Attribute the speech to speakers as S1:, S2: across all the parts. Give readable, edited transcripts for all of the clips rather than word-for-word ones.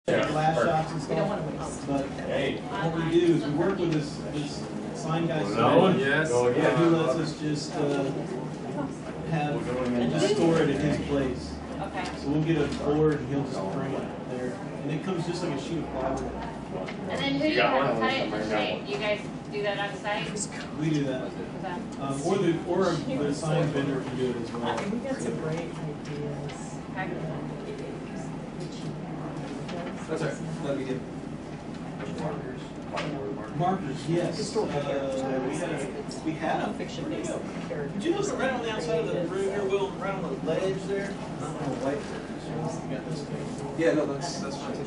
S1: glass shops and stuff. But what we do is we work with this sign guy.
S2: Yes.
S1: Who lets us just store it at his place.
S3: Okay.
S1: So we'll get a board and he'll just bring it there, and it comes just like a sheet of plywood.
S3: And then who do you have cut it for shape? You guys do that on site?
S1: We do that. Or the sign vendor can do it as well.
S4: We got some great ideas.
S3: Okay.
S5: That's all right. That'd be good.
S1: Markers, yes. We had them.
S4: Fiction based characters.
S1: Did you notice right on the outside of the room here, Will, right on the ledge there?
S5: Yeah, no, that's fine.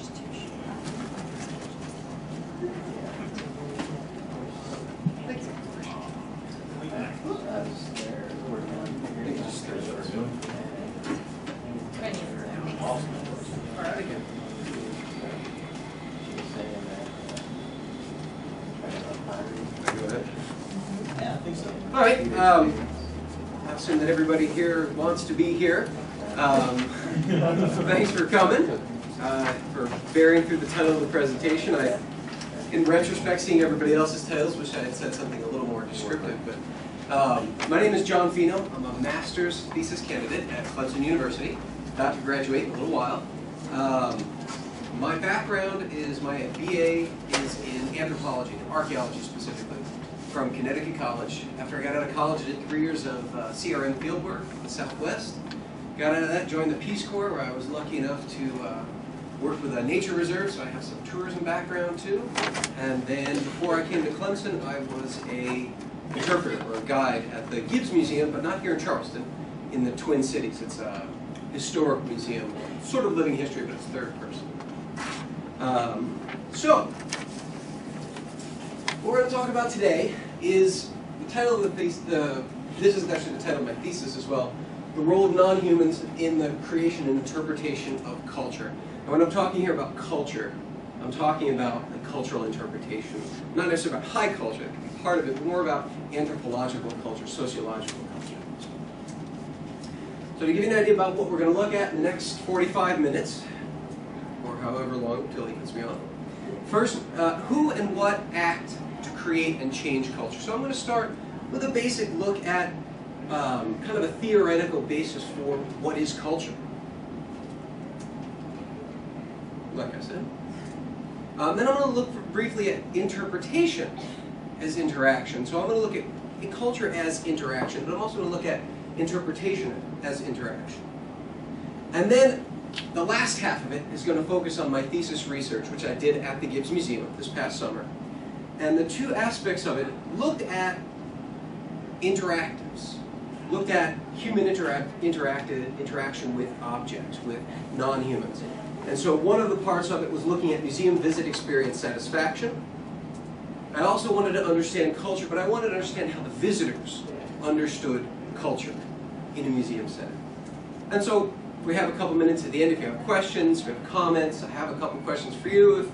S1: Yeah, I think so.
S5: All right. I assume that everybody here wants to be here. Thanks for coming, for bearing through the title of the presentation. In retrospect, seeing everybody else's titles, wish I had said something a little more descriptive. But my name is John Fino. I'm a master's thesis candidate at Clemson University. About to graduate in a little while. My background is my BA is in anthropology, archaeology specifically, from Connecticut College. After I got out of college, I did 3 years of CRM fieldwork in the Southwest. Got out of that, joined the Peace Corps, where I was lucky enough to work with a nature reserve, so I have some tourism background too. And then before I came to Clemson, I was an interpreter or a guide at the Gibbs Museum, but not here in Charleston, in the Twin Cities. It's a historic museum, sort of living history, but it's third person. So, what we're going to talk about today is the title of the thesis. This is actually the title of my thesis as well. The role of non-humans in the creation and interpretation of culture. And when I'm talking here about culture, I'm talking about the cultural interpretation. Not necessarily about high culture, it can be part of it, but more about anthropological culture, sociological culture. So to give you an idea about what we're going to look at in the next 45 minutes, or however long until he gets me on. First, who and what act to create and change culture. So I'm going to start with a basic look at kind of a theoretical basis for what is culture. Like I said. Then I'm going to look briefly at interpretation as interaction. So I'm going to look at culture as interaction, but I'm also going to look at interpretation as interaction. And then the last half of it is going to focus on my thesis research, which I did at the Gibbs Museum this past summer. And the two aspects of it looked at interactives, looked at human interaction with objects, with non-humans. And so one of the parts of it was looking at museum visit experience satisfaction. I also wanted to understand culture, but I wanted to understand how the visitors understood culture in a museum setting. And so we have a couple minutes at the end if you have questions, if you have comments. I have a couple questions for you if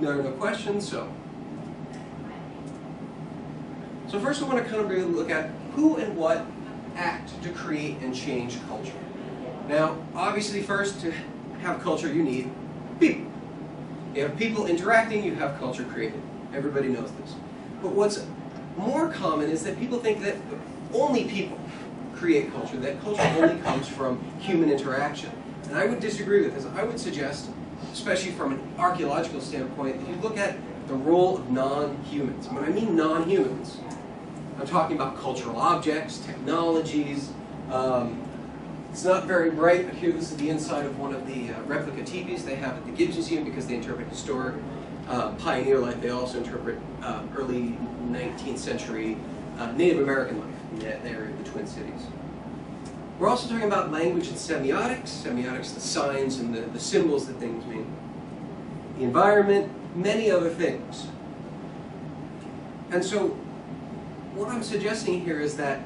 S5: there are no questions. So first I want to kind of really look at who and what act to create and change culture. Now, obviously first, to have culture you need people. You have people interacting, you have culture created. Everybody knows this. But what's more common is that people think that only people create culture, that culture only comes from human interaction. And I would disagree with this. I would suggest, especially from an archaeological standpoint, that you look at the role of non-humans. When I mean non-humans, I'm talking about cultural objects, technologies. It's not very bright, but here this is the inside of one of the replica teepees they have at the Gibbs Museum because they interpret historic pioneer life. They also interpret early 19th century Native American life in that area of the Twin Cities. We're also talking about language and semiotics. Semiotics, the signs and the symbols that things mean. The environment, many other things. And so what I'm suggesting here is that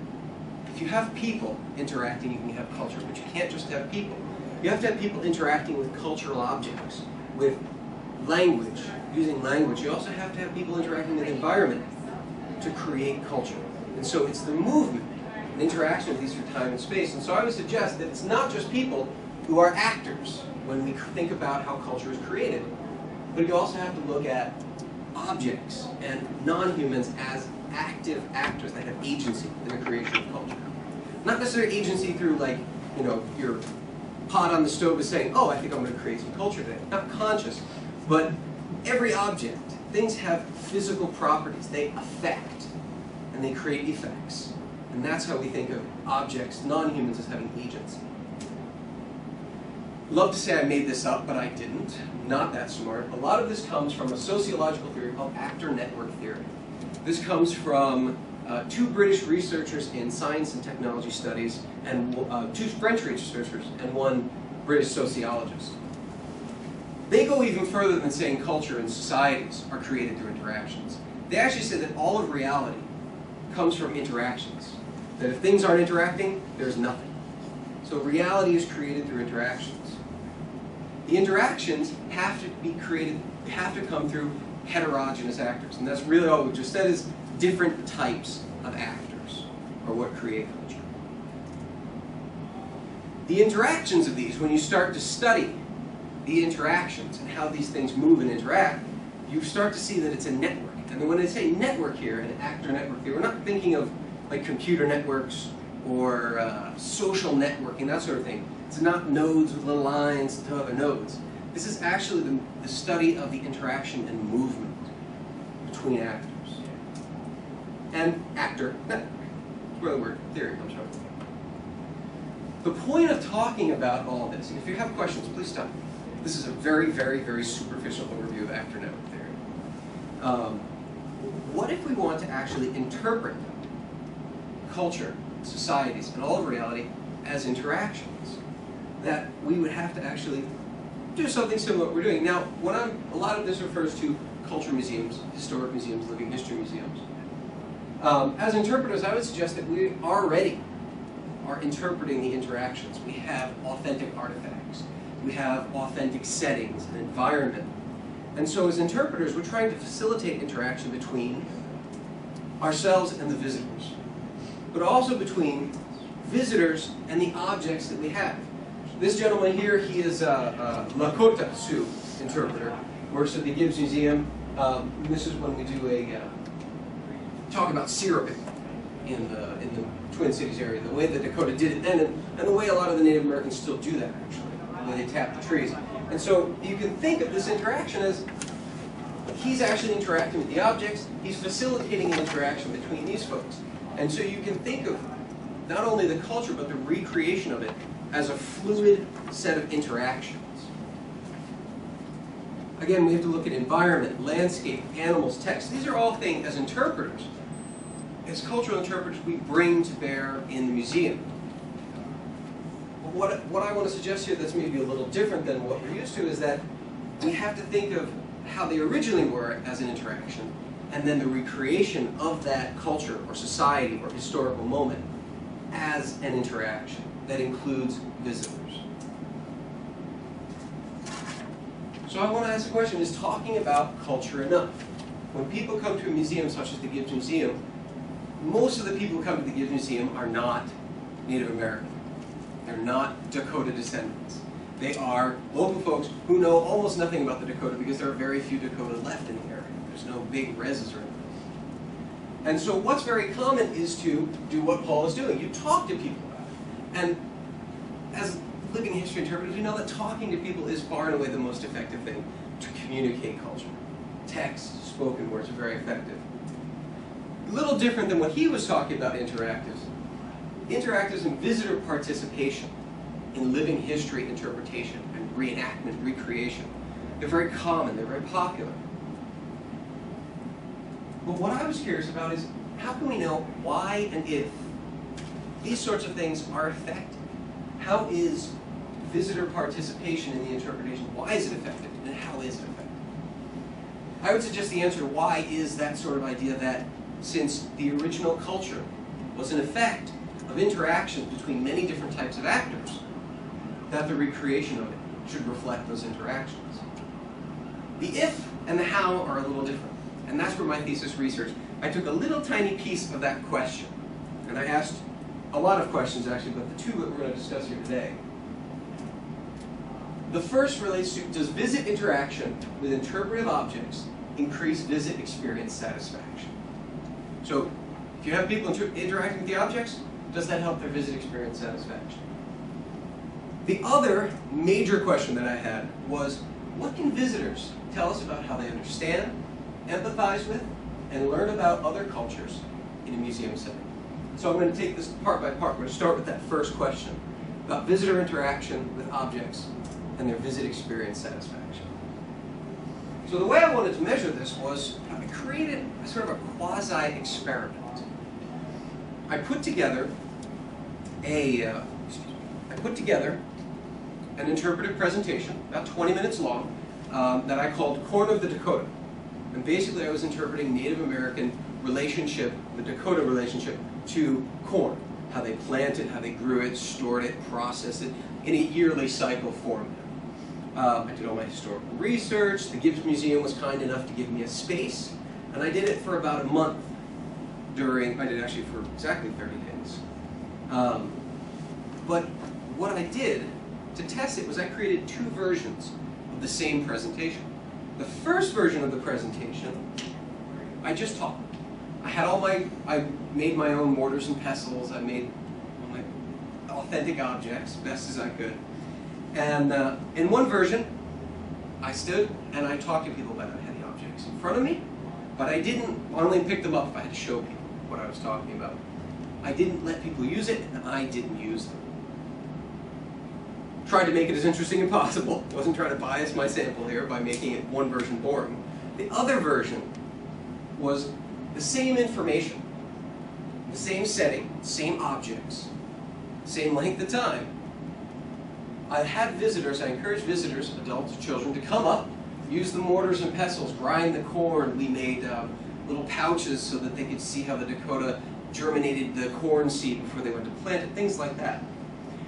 S5: if you have people interacting, you can have culture, but you can't just have people. You have to have people interacting with cultural objects, with language, using language. You also have to have people interacting with the environment to create culture. And so it's the movement and interaction of these through time and space. And so I would suggest that it's not just people who are actors when we think about how culture is created, but you also have to look at objects and non-humans as active actors that have agency in the creation of culture. Not necessarily agency through, like, you know, your pot on the stove is saying, oh, I think I'm going to create some culture today. Not conscious, but every object, things have physical properties. They affect, and they create effects. And that's how we think of objects, non-humans, as having agency. Love to say I made this up, but I didn't. Not that smart. A lot of this comes from a sociological theory called actor network theory. This comes from two British researchers in science and technology studies, and two French researchers, and one British sociologist. They go even further than saying culture and societies are created through interactions. They actually say that all of reality comes from interactions. That if things aren't interacting, there's nothing. So reality is created through interactions. The interactions have to be created, have to come through heterogeneous actors. And that's really all we've just said is different types of actors are what create culture. The interactions of these, when you start to study the interactions and how these things move and interact, you start to see that it's a network. And when I say network here, an actor network here, we're not thinking of like computer networks or social networking, that sort of thing. It's not nodes with little lines to other nodes. This is actually the study of the interaction and movement between actors. And actor network. That's where the word theory comes from. The point of talking about all this, and if you have questions, please stop. This is a very, very, very superficial overview of actor network theory. What if we want to actually interpret culture, societies, and all of reality as interactions? That we would have to actually do something similar to what we're doing. Now, a lot of this refers to culture museums, historic museums, living history museums. As interpreters, I would suggest that we already are interpreting the interactions. We have authentic artifacts. We have authentic settings and environment. And so as interpreters, we're trying to facilitate interaction between ourselves and the visitors, but also between visitors and the objects that we have. This gentleman here, he is a Lakota Sioux interpreter, works at the Gibbs Museum. This is when we do a talk about syruping in the Twin Cities area, the way that Dakota did it then, and the way a lot of the Native Americans still do that, actually, the way they tap the trees. And so you can think of this interaction as he's actually interacting with the objects, he's facilitating an interaction between these folks. And so you can think of not only the culture, but the recreation of it as a fluid set of interactions. Again, we have to look at environment, landscape, animals, text. These are all things, as interpreters, as cultural interpreters, we bring to bear in the museum. But what I want to suggest here that's maybe a little different than what we're used to is that we have to think of how they originally were as an interaction, and then the recreation of that culture or society or historical moment as an interaction that includes visitors. So I want to ask the question, is talking about culture enough? When people come to a museum such as the Gibbs Museum, most of the people who come to the Gibbs Museum are not Native American. They're not Dakota descendants. They are local folks who know almost nothing about the Dakota because there are very few Dakota left in the area. There's no big reses or anything. And so what's very common is to do what Paul is doing. You talk to people about it. And as living history interpreters, we know that talking to people is far and away the most effective thing to communicate culture. Text, spoken words are very effective. A little different than what he was talking about interactives. Interactives and visitor participation in living history interpretation and reenactment, recreation. They're very common, they're very popular. But what I was curious about is, how can we know why and if these sorts of things are effective? How is visitor participation in the interpretation, why is it effective, and how is it effective? I would suggest the answer to why is that sort of idea that since the original culture was an effect of interactions between many different types of actors, that the recreation of it should reflect those interactions. The if and the how are a little different, and that's where my thesis research, I took a little tiny piece of that question, and I asked a lot of questions actually, but the two that we're going to discuss here today. The first relates to, does visit interaction with interpretive objects increase visit experience satisfaction? So, if you have people interacting with the objects, does that help their visit experience satisfaction? The other major question that I had was, what can visitors tell us about how they understand, empathize with, and learn about other cultures in a museum setting? So I'm going to take this part by part. We're going to start with that first question about visitor interaction with objects and their visit experience satisfaction. So the way I wanted to measure this was I created sort of a quasi-experiment. I put together an interpretive presentation, about 20 minutes long, that I called Corn of the Dakota. And basically I was interpreting Native American relationship, the Dakota relationship, to corn. How they planted, how they grew it, stored it, processed it, in a yearly cycle format. I did all my historical research. The Gibbs Museum was kind enough to give me a space, and I did it for about a month I did actually for exactly 30 days. But what I did to test it was I created two versions of the same presentation. The first version of the presentation, I just talked. I made my own mortars and pestles. I made all my authentic objects best as I could. And in one version, I stood and I talked to people about it. I had the objects in front of me, but I only picked them up if I had to show people what I was talking about. I didn't let people use it, and I didn't use them. Tried to make it as interesting as possible. Wasn't trying to bias my sample here by making it one version boring. The other version was the same information, the same setting, same objects, same length of time. I had visitors, I encouraged visitors, adults, children, to come up, use the mortars and pestles, grind the corn. We made little pouches so that they could see how the Dakota germinated the corn seed before they went to plant it, things like that.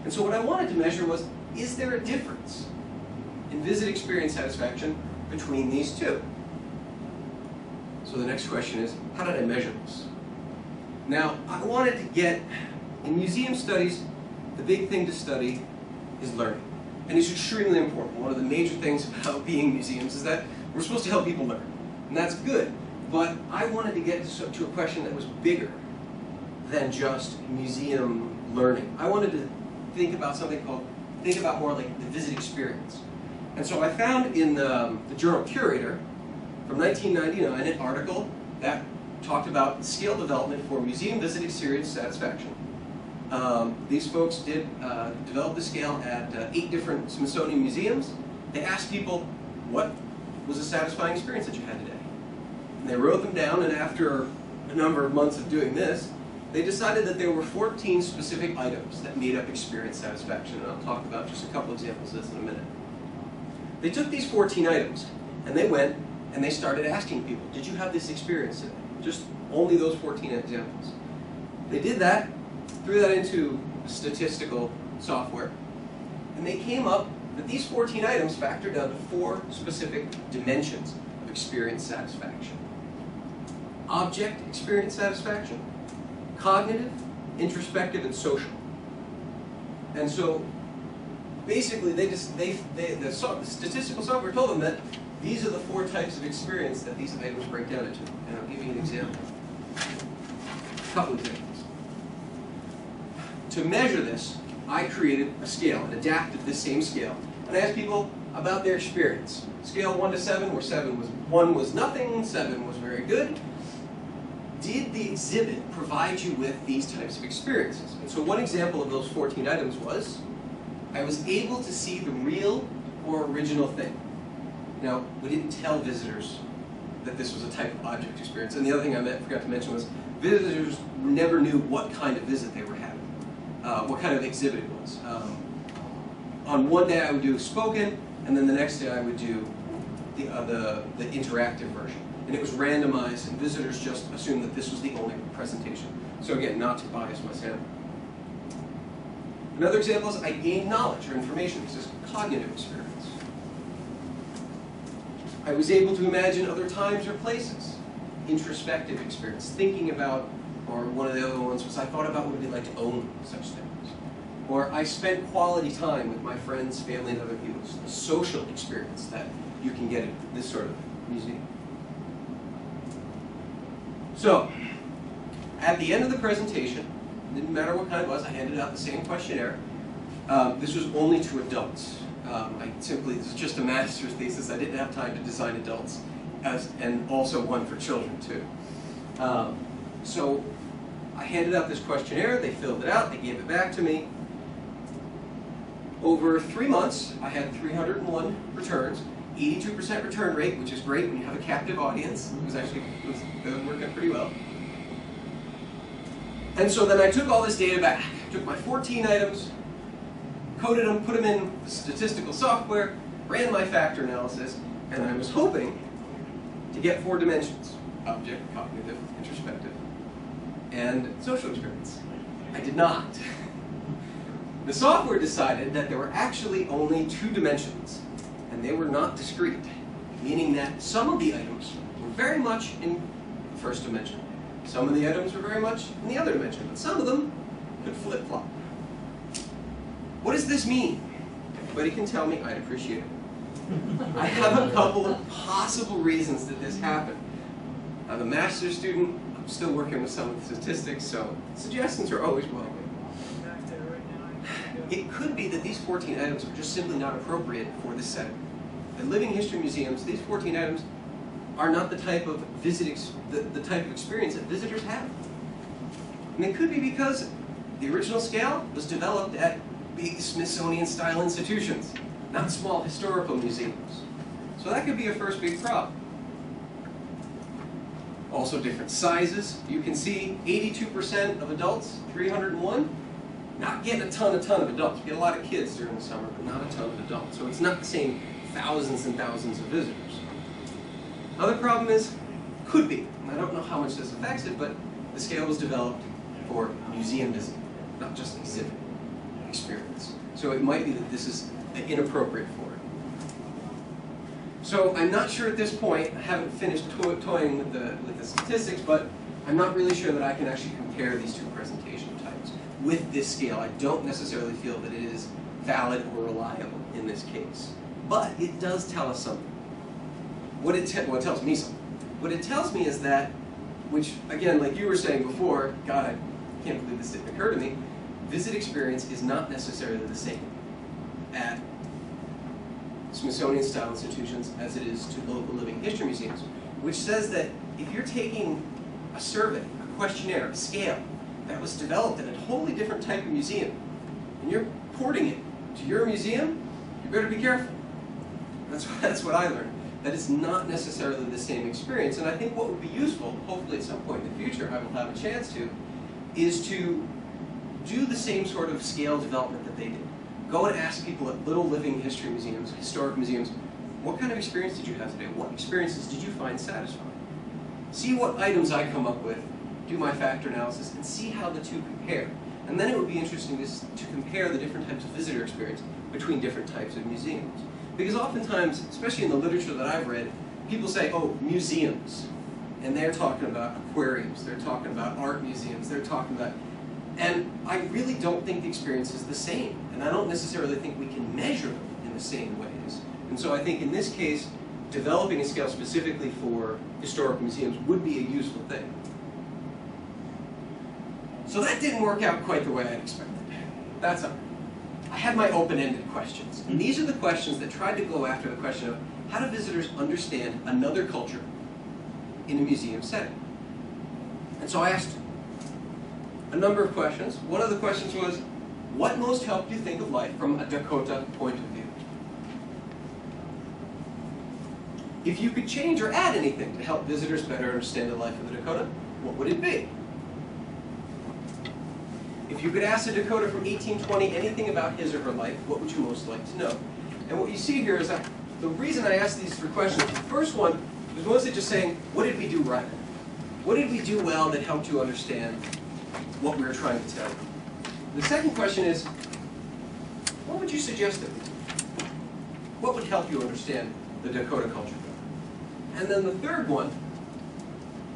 S5: And so what I wanted to measure was, is there a difference in visit experience satisfaction between these two? So the next question is, how did I measure this? Now, I wanted to get, in museum studies, the big thing to study is learning. And it's extremely important. One of the major things about being museums is that we're supposed to help people learn. And that's good. But I wanted to get to a question that was bigger than just museum learning. I wanted to think about more like the visit experience. And so I found in the journal Curator from 1999 an article that talked about scale development for museum visit experience satisfaction. These folks did develop the scale at 8 different Smithsonian museums. They asked people, what was a satisfying experience that you had today? And they wrote them down, and after a number of months of doing this, they decided that there were 14 specific items that made up experience satisfaction, and I'll talk about just a couple examples of this in a minute. They took these 14 items, and they went and they started asking people, did you have this experience today? Just only those 14 examples. They did that, threw that into statistical software, and they came up that these 14 items factored down to 4 specific dimensions of experience satisfaction. Object experience satisfaction, cognitive, introspective, and social. And so basically the statistical software told them that these are the 4 types of experience that these items break down into. And I'll give you an example. A couple examples. To measure this, I created a scale and adapted this same scale. And I asked people about their experience. Scale 1 to 7, where 1 was nothing, 7 was very good. Did the exhibit provide you with these types of experiences? And so one example of those 14 items was, I was able to see the real or original thing. Now, we didn't tell visitors that this was a type of object experience. And the other thing I forgot to mention was, visitors never knew what kind of visit they were having, what kind of exhibit it was. On one day I would do spoken, and then the next day I would do the interactive version. And it was randomized, and visitors just assumed that this was the only presentation. So again, not to bias my sample. Another example is I gained knowledge or information. This is cognitive experience. I was able to imagine other times or places. Introspective experience, thinking about, or one of the other ones was I thought about what it would be like to own such things. Or I spent quality time with my friends, family, and other people. It's the social experience that you can get at this sort of museum. So, at the end of the presentation, it didn't matter what kind it was, I handed out the same questionnaire. This was only to adults. This is just a master's thesis. I didn't have time to design adults, and also one for children too. So I handed out this questionnaire, they filled it out, they gave it back to me. Over 3 months, I had 301 returns, 82% return rate, which is great when you have a captive audience. It was working pretty well. And so then I took all this data back, took my 14 items, coded them, put them in statistical software, ran my factor analysis, and I was hoping to get 4 dimensions: object, cognitive, introspective, and social experience. I did not. The software decided that there were actually only 2 dimensions, and they were not discrete, meaning that some of the items were very much in the first dimension. Some of the items were very much in the other dimension, but some of them could flip-flop. What does this mean? If anybody can tell me, I'd appreciate it. I have a couple of possible reasons that this happened. I'm a master's student. I'm still working with some of the statistics, so suggestions are always welcome. It could be that these 14 items are just simply not appropriate for this setting. At living history museums, these 14 items are not the type of the type of experience that visitors have. And it could be because the original scale was developed at big Smithsonian-style institutions, not small historical museums. So that could be a first big problem. Also different sizes. You can see 82% of adults, 301. Not getting a ton of adults. You get a lot of kids during the summer, but not a ton of adults. So it's not the same thousands and thousands of visitors. Another problem is, could be, and I don't know how much this affects it, but the scale was developed for museum visiting, not just exhibit experience. So it might be that this is inappropriate for it. So I'm not sure at this point, I haven't finished toying with the statistics, but I'm not really sure that I can actually compare these 2 presentation types with this scale. I don't necessarily feel that it is valid or reliable in this case. But it does tell us something. Well, it tells me something. What it tells me is that, which again, like you were saying before, God, I can't believe this didn't occur to me, visit experience is not necessarily the same at Smithsonian-style institutions as it is to local living history museums, which says that if you're taking a survey, a questionnaire, a scale that was developed in a wholly different type of museum, and you're porting it to your museum, you better be careful. That's what I learned. That is not necessarily the same experience, and I think what would be useful, hopefully at some point in the future I will have a chance to, is to do the same sort of scale development that they did. Go and ask people at little living history museums, historic museums, what kind of experience did you have today? What experiences did you find satisfying? See what items I come up with, do my factor analysis, and see how the 2 compare. And then it would be interesting to compare the different types of visitor experience between different types of museums. Because oftentimes, especially in the literature that I've read, people say, oh, museums. And they're talking about aquariums, they're talking about art museums, they're talking about... And I really don't think the experience is the same. And I don't necessarily think we can measure them in the same ways. And so I think in this case, developing a scale specifically for historical museums would be a useful thing. So that didn't work out quite the way I expected. That's all right. I had my open-ended questions. And these are the questions that tried to go after the question of how do visitors understand another culture in a museum setting? And so I asked a number of questions. One of the questions was, what most helped you think of life from a Dakota point of view? If you could change or add anything to help visitors better understand the life of the Dakota, what would it be? If you could ask a Dakota from 1820 anything about his or her life, what would you most like to know? And what you see here is that the reason I asked these 3 questions, the first one was mostly just saying, what did we do right? What did we do well that helped you understand what we were trying to tell you? The second question is, what would you suggest that we do? What would help you understand the Dakota culture better? And then the third one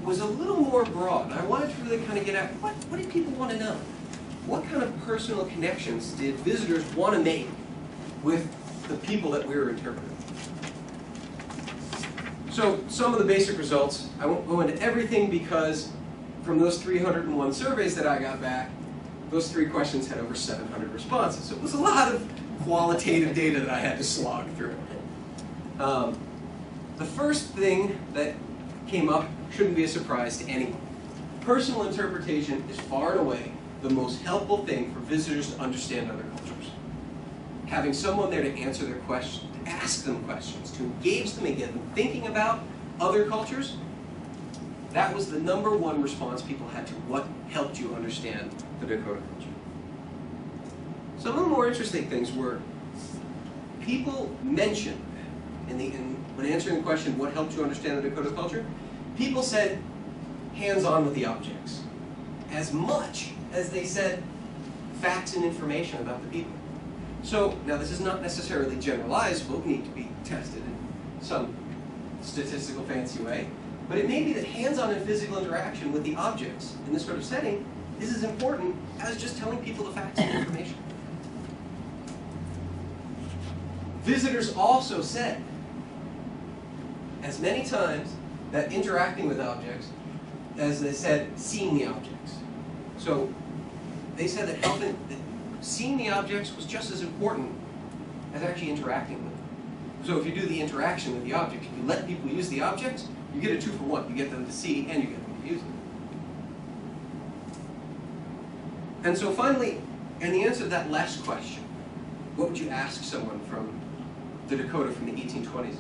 S5: was a little more broad. I wanted to really kind of get at, what did people want to know? what kind of personal connections did visitors want to make with the people that we were interpreting? So some of the basic results, I won't go into everything because from those 301 surveys that I got back, those 3 questions had over 700 responses. So it was a lot of qualitative data that I had to slog through. The first thing that came up shouldn't be a surprise to anyone. Personal interpretation is far and away the most helpful thing for visitors to understand other cultures. Having someone there to answer their questions, to ask them questions, to engage them and get them thinking about other cultures, that was the #1 response people had to what helped you understand the Dakota culture. Some of the more interesting things were people mentioned, when answering the question, what helped you understand the Dakota culture, people said hands-on with the objects, as much as they said facts and information about the people. So, now this is not necessarily generalizable, it needs to be tested in some statistical fancy way, but it may be that hands-on and physical interaction with the objects in this sort of setting is as important as just telling people the facts and information. Visitors also said, as many times, that interacting with objects, as they said, seeing the objects. So they said that seeing the objects was just as important as actually interacting with them. So if you do the interaction with the object, if you let people use the objects, you get a 2-for-1. You get them to see and you get them to use them. And so finally, in the answer to that last question, what would you ask someone from the Dakota from the 1820s?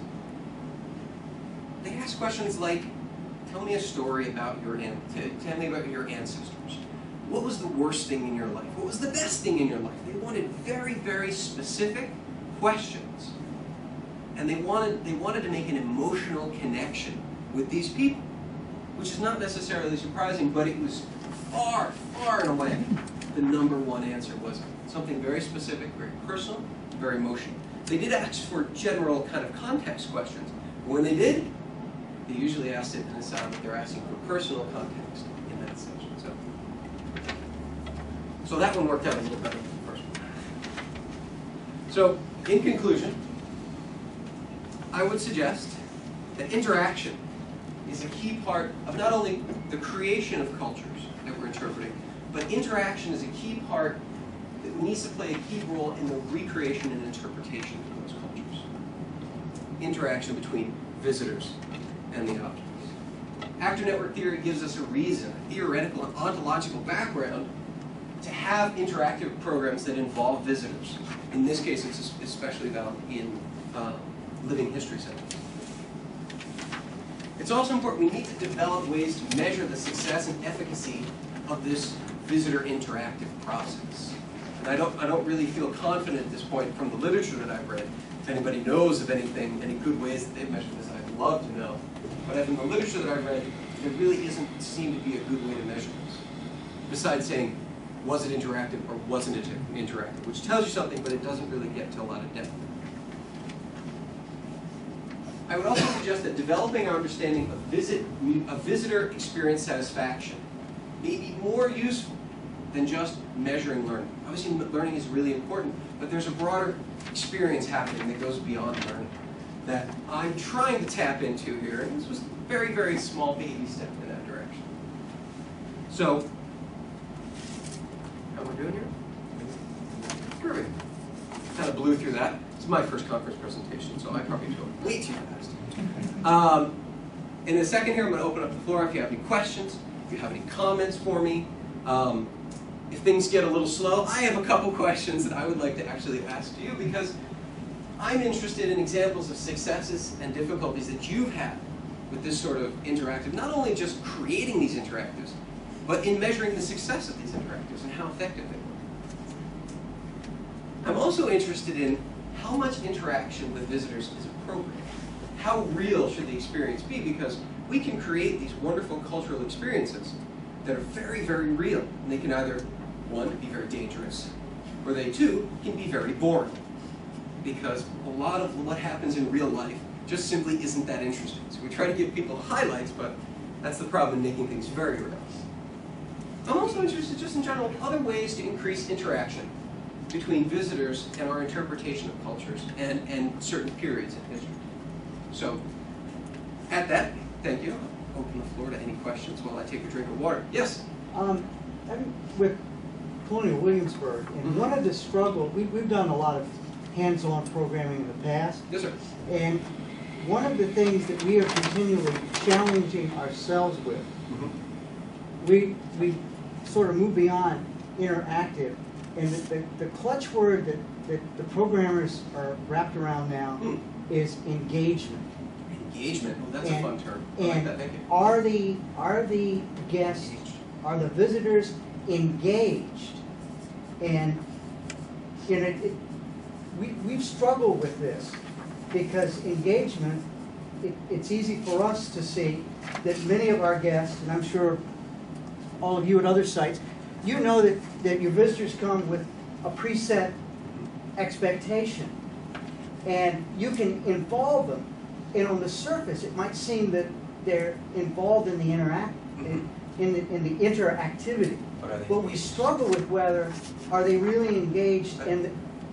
S5: They ask questions like, tell me a story about tell me about your ancestors. What was the worst thing in your life? What was the best thing in your life? They wanted very, very specific questions. And they wanted to make an emotional connection with these people, which is not necessarily surprising, but it was far, far and away the #1 answer was something very specific, very personal, very emotional. They did ask for general kind of context questions. But when they did, they usually asked it in a sound that they're asking for personal context in that section. So that one worked out a little better than the first one. So, in conclusion, I would suggest that interaction is a key part of not only the creation of cultures that we're interpreting, but interaction is a key part that needs to play a key role in the recreation and interpretation of those cultures. Interaction between visitors and the objects. Actor network theory gives us a reason, a theoretical and ontological background to have interactive programs that involve visitors. In this case, it's especially valid in living history centers. It's also important we need to develop ways to measure the success and efficacy of this visitor interactive process. And I don't really feel confident at this point from the literature that I've read. If anybody knows of any good ways that they've measured this, I'd love to know. But from the literature that I've read, there really doesn't seem to be a good way to measure this. Besides saying, was it interactive or wasn't it interactive? Which tells you something, but it doesn't really get to a lot of depth. I would also suggest that developing our understanding of visitor experience satisfaction may be more useful than just measuring learning. Obviously, learning is really important, but there's a broader experience happening that goes beyond learning that I'm trying to tap into here, and this was a very, very small baby step in that direction. So, how am I doing here? Perfect. Kind of blew through that. It's my first conference presentation, so I probably go way too fast. In a second here, I'm going to open up the floor if you have any questions, if you have any comments for me. If things get a little slow, I have a couple questions that I would like to actually ask you because I'm interested in examples of successes and difficulties that you've had with this sort of interactive, not only just creating these interactives, but in measuring the success of these interactives and how effective they were. I'm also interested in how much interaction with visitors is appropriate. How real should the experience be? Because we can create these wonderful cultural experiences that are very, very real. And they can either, one, be very dangerous, or they, two, can be very boring. Because a lot of what happens in real life just simply isn't that interesting. So we try to give people highlights, but that's the problem in making things very real. I'm also interested, just in general, other ways to increase interaction between visitors and our interpretation of cultures and certain periods in history. So, at that, thank you. I'll open the floor to any questions while I take a drink of water. Yes?
S2: I'm with Colonial Williamsburg, and one of the struggles, we've done a lot of hands-on programming in the past.
S5: Yes, sir.
S2: And one of the things that we are continually challenging ourselves with, we sort of move beyond interactive, and the clutch word that the programmers are wrapped around now is engagement.
S5: Engagement. Well, that's a fun term. I like
S2: And
S5: that. Thank you.
S2: are the guests, are the visitors engaged? And you know, we've struggled with this because engagement, it's easy for us to see that many of our guests, and I'm sure all of you at other sites, you know that your visitors come with a preset expectation, and you can involve them. And on the surface, it might seem that they're involved in the in the interactivity. But we struggle with whether are they really engaged in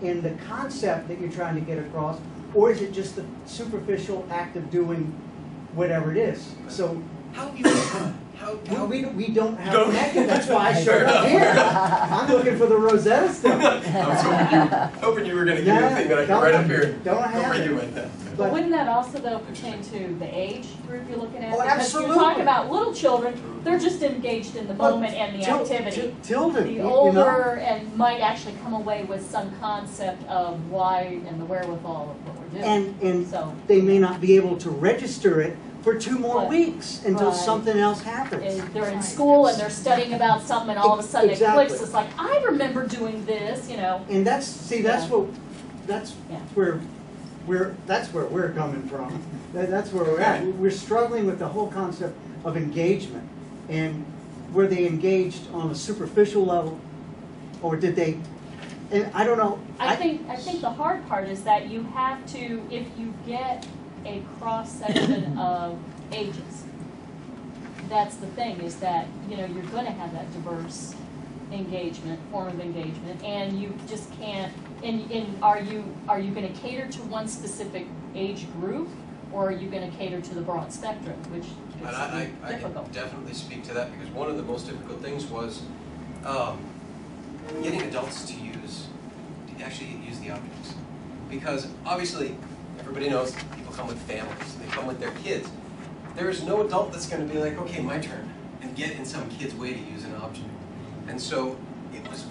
S2: the concept that you're trying to get across, or is it just the superficial act of doing whatever it is? So
S5: How
S2: we don't have connected. That's why I showed up here. I'm looking for the Rosetta Stone.
S5: I was hoping you were going to give me a thing that I could write up here.
S2: Don't have
S5: bring
S2: it.
S5: you in that.
S3: But wouldn't that also, though, pertain to the age group you're looking at?
S2: Oh,
S3: Because
S2: absolutely.
S3: you're talking about little children, they're just engaged in the moment and the activity.
S2: Tilden,
S3: The
S2: you know?
S3: older and might actually come away with some concept of why and the wherewithal of what we're doing.
S2: And
S3: So
S2: they may not be able to register it for 2 more
S3: Right.
S2: weeks until
S3: Right.
S2: something else happens.
S3: they're in school and they're studying about something, and all of a sudden
S2: Exactly.
S3: it clicks. It's like, I remember doing this, you know.
S2: And that's
S3: Yeah.
S2: that's where we're coming from. That's where we're at. We're struggling with the whole concept of engagement. And were they engaged on a superficial level, or did they? And I don't know.
S3: I think the hard part is that you have to, if you get a cross section of ages, that's the thing, is that you're going to have that diverse form of engagement, and you just can't. And are you going to cater to one specific age group, or are you going to cater to the broad spectrum, which
S5: And
S3: is
S5: I
S3: difficult.
S5: can definitely speak to that, because one of the most difficult things was getting adults to actually use the objects. Because obviously, everybody knows people come with families, they come with their kids. There is no adult that's going to be like, okay, my turn, and get in some kid's way to use an object. And so it was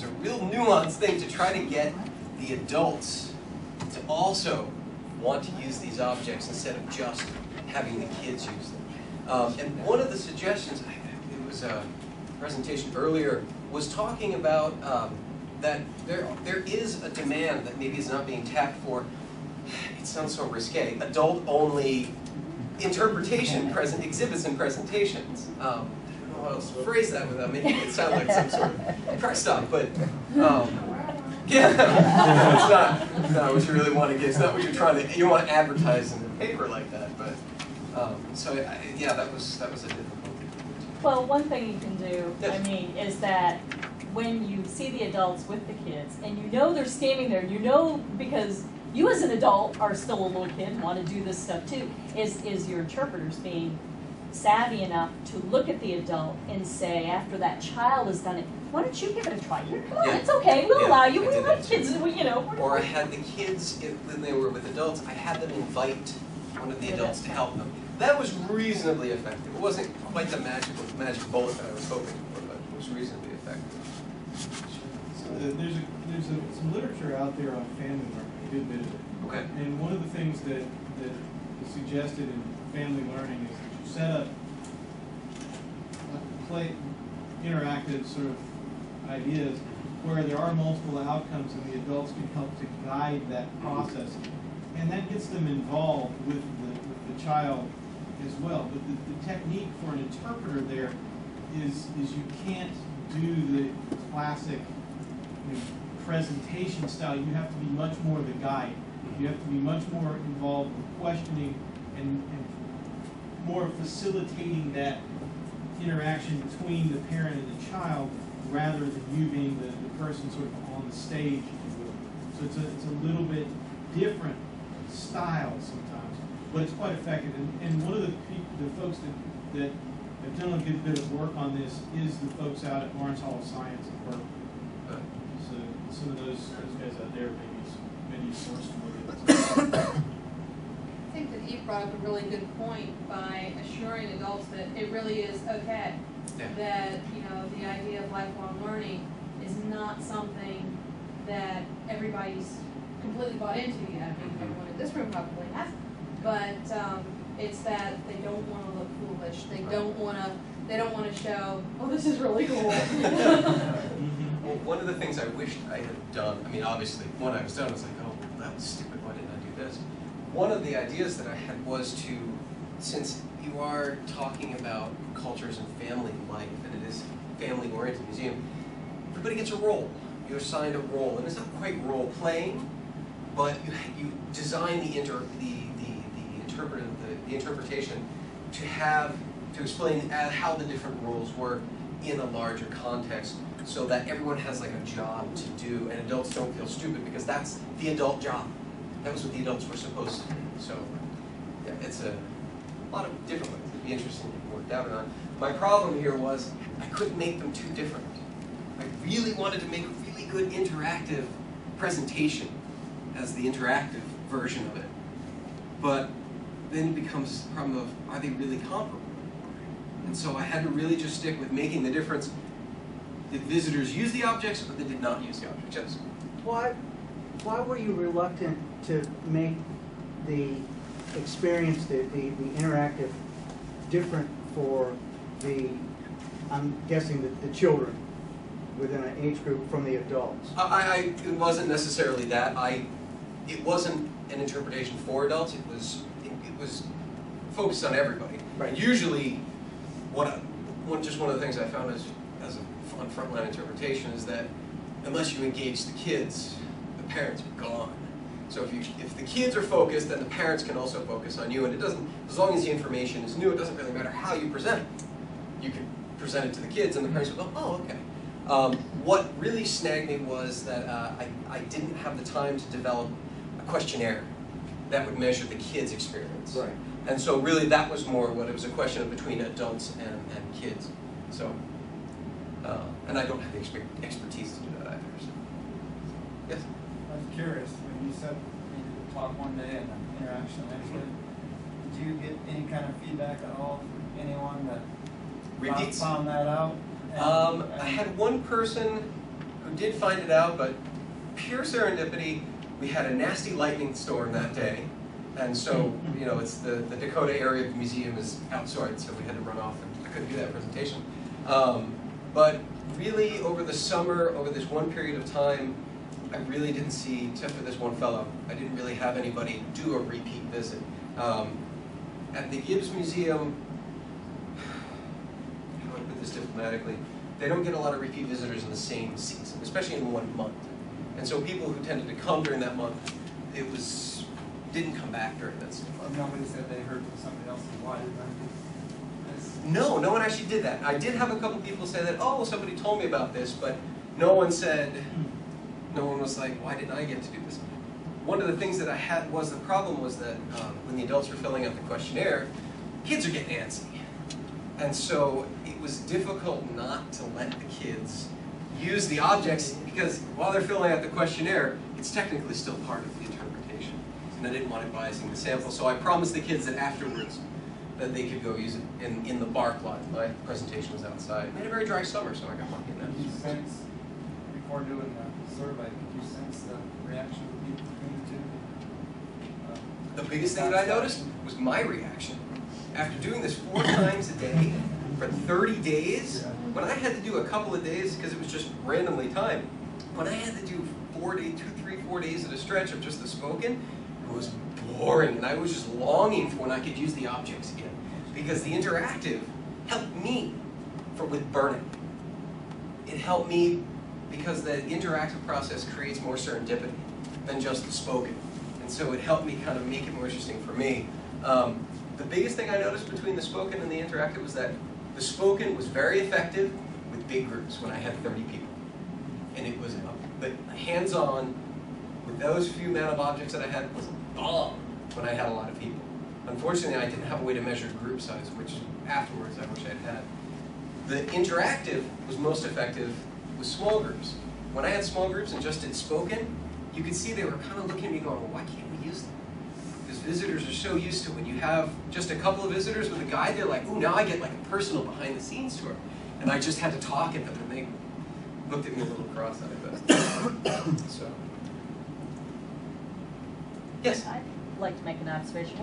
S5: a real nuanced thing to try to get the adults to also want to use these objects instead of just having the kids use them. And one of the suggestions, it was a presentation earlier, was talking about that there is a demand that maybe is not being tapped for. It sounds so risque. Adult-only interpretation exhibits and presentations. I don't know how else to phrase that without making it sound like some sort of press stop, but yeah, it's not what you really want to get. It's not what you're trying to. You want to advertise in the paper like that, but yeah, that was a difficulty.
S3: Well, one thing you can do, is that when you see the adults with the kids, and they're standing there, because you as an adult are still a little kid and want to do this stuff too, is your interpreters being savvy enough to look at the adult and say, after that child has done it, why don't you give it a try? Come on, it's okay, we'll allow you, we let kids,
S5: Or I had the kids, when they were with adults, I had them invite one of the adults to help them. That was reasonably effective. It wasn't quite the magic bullet that I was hoping for, but it was reasonably effective.
S1: So there's some literature out there on family learning, a good bit of it.
S5: Okay.
S1: And one of the things that is suggested in family learning is that you set up interactive sort of ideas where there are multiple outcomes and the adults can help to guide that process. And that gets them involved with the child as well. But the technique for an interpreter there is you can't do the classic presentation style. You have to be much more the guide. You have to be much more involved with questioning and more facilitating that interaction between the parent and the child rather than you being the person sort of on the stage, if you will. So it's a little bit different style sometimes, but it's quite effective. And one of the folks that have done a good bit of work on this is the folks out at Lawrence Hall of Science at Berkeley. So some of those guys out there maybe source to look at.
S6: I think that Eve brought up a really good point by assuring adults that it really is okay.
S5: Yeah.
S6: That, you know, the idea of lifelong learning is not something that everybody's completely bought into yet. I mean, everyone in this room probably hasn't. But it's that they don't want to look foolish. They don't want to show, oh, this is really cool.
S5: Well, one of the things I wished I had done, I mean, obviously, when I was done, I was like, oh, that was stupid, why didn't I do this? One of the ideas that I had was to, since you are talking about cultures and family life, and it is family-oriented museum, everybody gets a role. You're assigned a role, and it's not quite role-playing, but you design the interpretation to explain how the different roles work in a larger context, so that everyone has like a job to do, and adults don't feel stupid because that's the adult job. That was what the adults were supposed to do. So, yeah, it's a lot of different ways. It'd be interesting to work out on. My problem here was I couldn't make them too different. I really wanted to make a really good interactive presentation as the interactive version of it. But then it becomes the problem of, are they really comparable? And so I had to really just stick with making the difference. Did visitors use the objects or they did not use the objects? Yes.
S2: Why were you reluctant to make the experience, the interactive, different for the, I'm guessing, the children within an age group from the adults?
S5: It wasn't necessarily that. It wasn't an interpretation for adults. It was focused on everybody.
S2: Right.
S5: And usually, just one of the things I found as a fun frontline interpretation is that unless you engage the kids, the parents are gone. So if the kids are focused, then the parents can also focus on you, and it doesn't, as long as the information is new, it doesn't really matter how you present it. You can present it to the kids, and the parents will go, oh, okay. What really snagged me was that I didn't have the time to develop a questionnaire that would measure the kids' experience.
S2: Right.
S5: And so really that was more what it was, a question of between adults and kids. So, and I don't have the expertise to do that either. So. Yes?
S7: I was curious, when you said you did a talk one day and an interaction the next day, did you get any kind of feedback at all from anyone that
S5: Repeats?
S7: found that out?
S5: I had one person who did find it out, but pure serendipity. We had a nasty lightning storm that day, and so it's the Dakota area of the museum is outside, so we had to run off, and I couldn't do that presentation. But really, over the summer, over this one period of time, I really didn't see, except for this one fellow, I didn't really have anybody do a repeat visit. At the Gibbs Museum, how do I put this diplomatically? They don't get a lot of repeat visitors in the same season, especially in 1 month. And so people who tended to come during that month, didn't come back during that same month.
S7: Nobody said they heard from somebody else, why did I do this?
S5: No one actually did that. I did have a couple people say that, oh, well, somebody told me about this, but no one was like, why didn't I get to do this? One of the things that I had was, the problem was that when the adults were filling out the questionnaire, kids are getting antsy. And so it was difficult not to let the kids use the objects, because while they're filling out the questionnaire, it's technically still part of the interpretation. And I didn't want it biasing the sample, so I promised the kids that afterwards that they could go use it in the bark lot. My presentation was outside. We had a very dry summer, so I got lucky in that.
S7: Did you sense, before doing the survey, did you sense the reaction of people between the two?
S5: The biggest thing that I noticed was my reaction. After doing this 4 times a day for 30 days, when I had to do a couple of days, because it was just randomly timed, when I had to do 4 days at a stretch of just the spoken, it was boring, and I was just longing for when I could use the objects again. Because the interactive helped me with burnout. It helped me because the interactive process creates more serendipity than just the spoken. And so it helped me kind of make it more interesting for me. The biggest thing I noticed between the spoken and the interactive was that The spoken was very effective with big groups when I had 30 people. And it was, but hands-on with those few amount of objects that I had was a bomb when I had a lot of people. Unfortunately, I didn't have a way to measure group size, which afterwards I wish I'd had. The interactive was most effective with small groups. When I had small groups and just did spoken, you could see they were kind of looking at me going, well, why can't we use them? Because visitors are so used to when you have just a couple of visitors with a guide, they're like, ooh, now I get like a personal behind-the-scenes tour. And I just had to talk at them, and they looked at me a little cross-eyed. So, yes?
S3: I'd like to make an observation.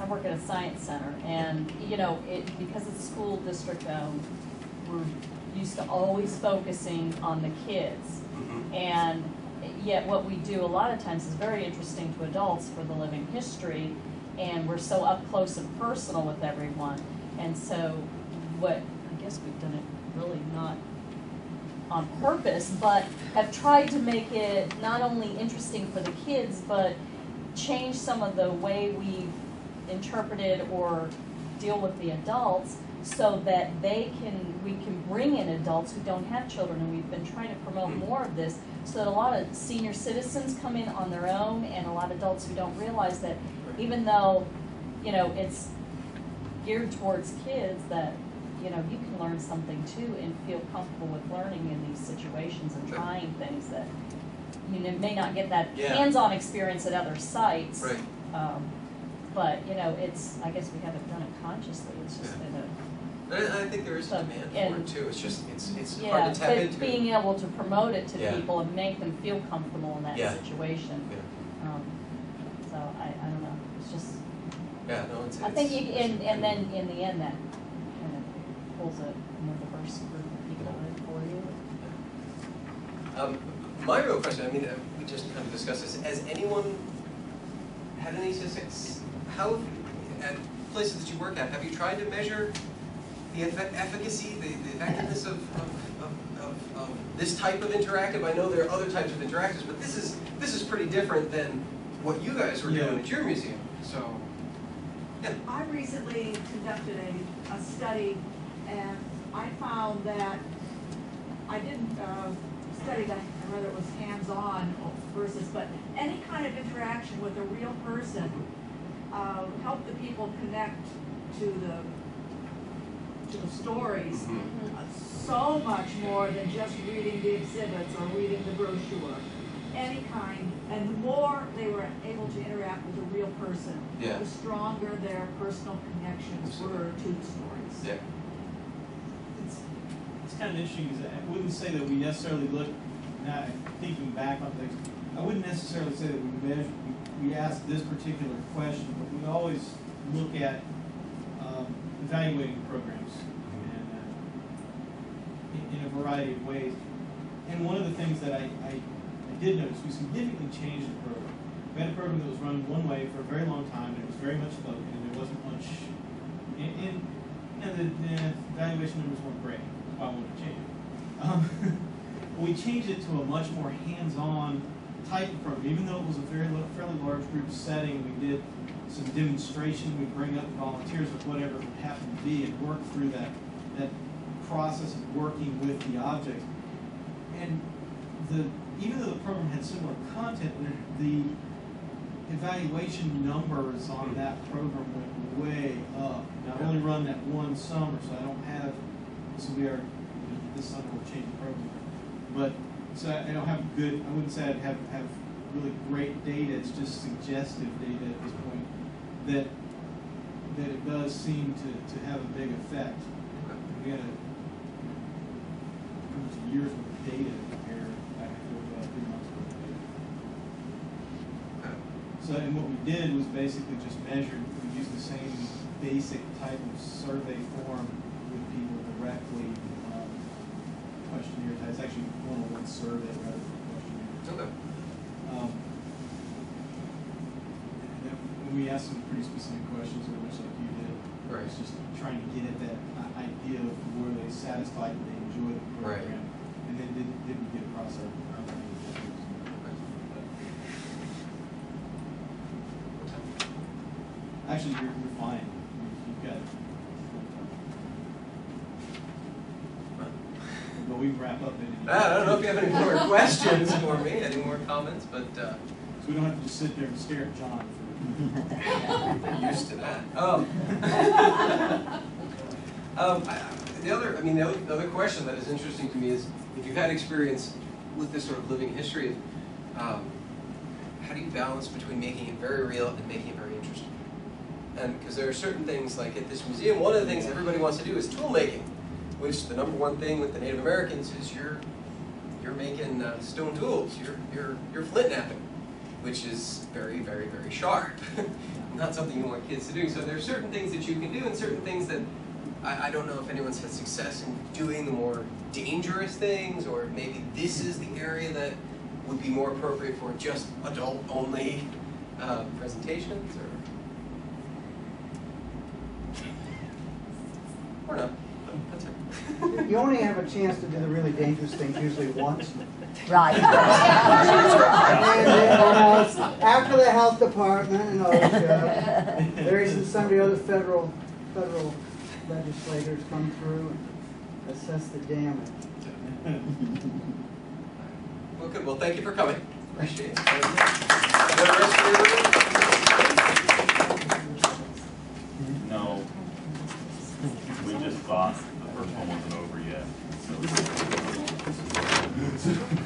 S3: I work at a science center, and you know, because it's school district owned, we're used to always focusing on the kids.
S5: Mm-hmm.
S3: And yet what we do a lot of times is very interesting to adults for the living history, and we're so up close and personal with everyone. And so I guess we've done it really not on purpose, but have tried to make it not only interesting for the kids, but change some of the way we've interpreted or deal with the adults, so that we can bring in adults who don't have children, and we've been trying to promote more of this, so that a lot of senior citizens come in on their own, and a lot of adults who don't realize that even though, you know, it's geared towards kids, that, you know, you can learn something too and feel comfortable with learning in these situations and trying things that you may not get that hands-on experience at other sites.
S5: Right.
S3: But, you know, I guess we haven't done it consciously. It's just been
S5: I think there is a demand for it too. It's just, it's hard to tap
S3: but
S5: into.
S3: being able to promote it to
S5: Yeah.
S3: people and make them feel comfortable in that situation.
S5: Yeah.
S3: So I don't know. It's just,
S5: Yeah, no, it's.
S3: I think and then in the end that kind of pulls a more diverse group of people in for you.
S5: My real question, I mean, we just kind of discussed this. Has anyone had any statistics? How, at places that you work at, have you tried to measure the efficacy, the effectiveness of this type of interactive? I know there are other types of interactives, but this is pretty different than what you guys were doing at your museum. So, yeah.
S8: I recently conducted a study, and I found that I didn't study whether it was hands-on versus, but any kind of interaction with a real person helped the people connect to the stories so much more than just reading the exhibits or reading the brochure. Any kind, and the more they were able to interact with a real person, the stronger their personal connections were to the stories.
S5: Yeah.
S1: It's kind of interesting because I wouldn't say that we necessarily look, now thinking back on things, I wouldn't necessarily say that we ask this particular question, but we always look at evaluating programs and in a variety of ways. And one of the things that I did notice, we significantly changed the program. We had a program that was run one way for a very long time, and it was very much spoken, and there wasn't much, and the evaluation numbers weren't great. That's why I wanted to change it. We changed it to a much more hands-on type of program, even though it was a fairly large group setting. We did some demonstration. We bring up volunteers with whatever it would happen to be and work through that process of working with the object. And even though the program had similar content, the evaluation numbers on that program went way up. Now, I've only run that one summer, so I don't have, this will be our, this summer we'll change the program. But, so I don't have good, I wouldn't say I'd have really great data. It's just suggestive data at this point that it does seem to have a big effect. We had a year's worth of data to compare back to 3 months worth of data. So, and what we did was basically just measured, we used the same basic type of survey form with people directly, questionnaire type. It's actually one-on-one survey rather than a questionnaire.
S5: Okay.
S1: And then we asked some pretty specific questions, very much like you did.
S5: Right.
S1: It's just trying to get at that idea of were they satisfied and they enjoyed the program, and then did we get across our Actually, you're fine. You've got. but we can wrap up in.
S5: I don't know if you have any more questions for me, any more comments, but
S1: So we don't have to just sit there and stare at John
S5: I'm used to that. The other question that is interesting to me is if you've had experience with this sort of living history, how do you balance between making it very real and making it very interesting? And because there are certain things, like at this museum, one of the things everybody wants to do is tool making, which the number one thing with the Native Americans is you're making stone tools, you're flint knapping, which is very, very, very sharp. Not something you want kids to do. So there are certain things that you can do and certain things that I don't know if anyone's had success in doing the more dangerous things, or maybe this is the area that would be more appropriate for just adult-only presentations, or not. That's it.
S2: You only have a chance to do the really dangerous things usually once.
S9: Right.
S2: And then, after the health department and OSHA, there isn't some of the other federal legislators come through and assess the damage.
S5: Well, good. Well, thank you for coming. Appreciate it.
S10: No, we just thought the first one wasn't over yet. So.